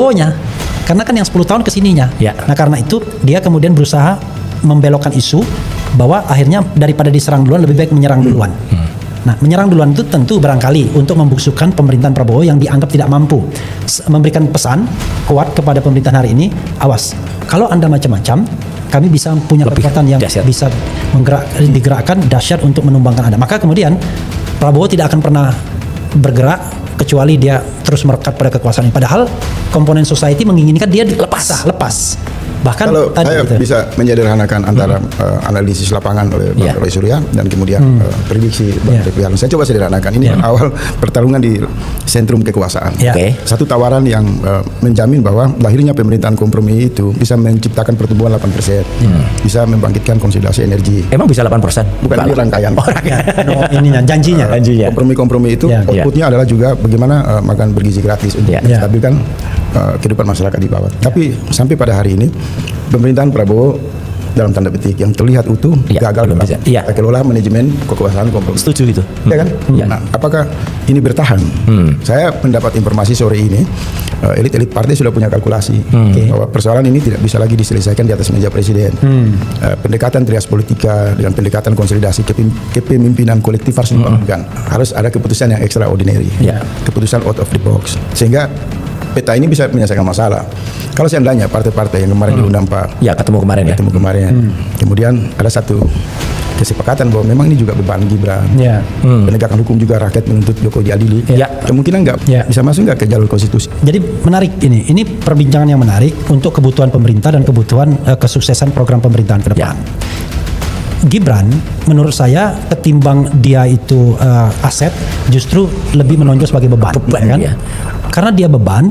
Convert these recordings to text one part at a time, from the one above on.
Prabowo-nya. Karena kan yang 10 tahun kesininya. Ya. Nah karena itu dia kemudian berusaha membelokkan isu bahwa akhirnya daripada diserang duluan lebih baik menyerang duluan. Nah menyerang duluan itu tentu barangkali untuk membusukkan pemerintahan Prabowo yang dianggap tidak mampu. Memberikan pesan kuat kepada pemerintahan hari ini, awas, kalau Anda macam-macam, kami bisa punya kekuatan yang dahsyat. bisa digerakkan dahsyat untuk menumbangkan Anda. Maka kemudian Prabowo tidak akan pernah bergerak kecuali dia terus merekat pada kekuasaan ini. Padahal komponen society menginginkan dia lepas. Bahkan kalau tadi saya gitu. bisa menyederhanakan antara analisis lapangan oleh Bang Roy Surya dan kemudian prediksi Bang Refli Harun. Saya coba sederhanakan. Ini awal pertarungan di sentrum kekuasaan. Ya. Oke. Satu tawaran yang menjamin bahwa lahirnya pemerintahan kompromi itu bisa menciptakan pertumbuhan 8%, bisa membangkitkan konsolidasi energi. Emang bisa 8%? Bukan ini rangkaian. No, ininya janjinya. Kompromi-kompromi itu Ya. outputnya adalah juga bagaimana makan bergizi gratis untuk Ya. menstabilkan kehidupan masyarakat di bawah. Tapi sampai pada hari ini pemerintahan Prabowo dalam tanda petik yang terlihat utuh gagal belum bisa. dalam kelola manajemen kekuasaan kompromi. Setuju itu. Ya kan? Nah, apakah ini bertahan? Saya mendapat informasi sore ini elit-elit partai sudah punya kalkulasi bahwa persoalan ini tidak bisa lagi diselesaikan di atas meja presiden. Pendekatan trias politika dengan pendekatan konsolidasi kepemimpinan kolektif harus dibangunkan. Harus ada keputusan yang extraordinary, keputusan out of the box, sehingga peta ini bisa menyelesaikan masalah. Kalau seandainya partai-partai yang kemarin diundang Pak Ketemu kemarin. Kemudian ada satu kesepakatan bahwa memang ini juga beban Gibran. Ya. Penegakan hukum juga rakyat menuntut Jokowi diadili. Ya. Kemungkinan bisa masuk nggak ke jalur konstitusi. Jadi menarik ini. Ini perbincangan yang menarik untuk kebutuhan pemerintah dan kebutuhan kesuksesan program pemerintahan ke depan. Gibran menurut saya ketimbang dia itu aset, justru lebih menonjol sebagai beban kan? Ya. Karena dia beban,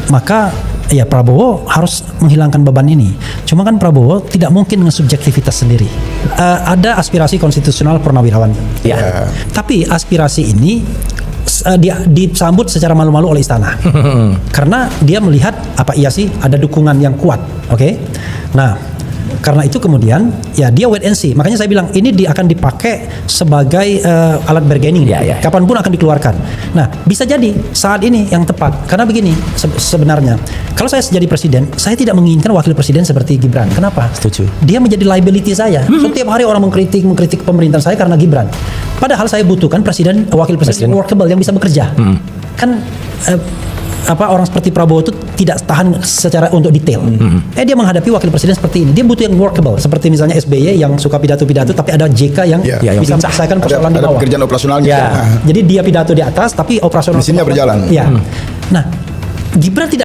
maka ya Prabowo harus menghilangkan beban ini. Cuma kan Prabowo tidak mungkin dengan subjektivitas sendiri. Ada aspirasi konstitusional purnawirawan. Ya. Tapi aspirasi ini dia disambut secara malu-malu oleh istana. Karena dia melihat apa iya sih ada dukungan yang kuat. Oke. Nah, karena itu kemudian ya dia wait and see. Makanya saya bilang ini akan dipakai sebagai alat bargaining. Kapanpun akan dikeluarkan. Nah bisa jadi saat ini yang tepat. Karena begini sebenarnya kalau saya jadi presiden, saya tidak menginginkan wakil presiden seperti Gibran. Kenapa? Setuju. Dia menjadi liability saya. Setiap hari orang mengkritik pemerintahan saya karena Gibran. Padahal saya butuhkan wakil presiden workable yang bisa bekerja. Kan orang seperti Prabowo itu tidak tahan secara untuk detail. Dia menghadapi wakil presiden seperti ini. Dia butuh yang workable. Seperti misalnya SBY yang suka pidato-pidato, tapi ada JK yang bisa menyelesaikan persoalan di bawah. Ada pekerjaan operasionalnya. Jadi dia pidato di atas, tapi operasional mesinnya berjalan. Nah, Gibran tidak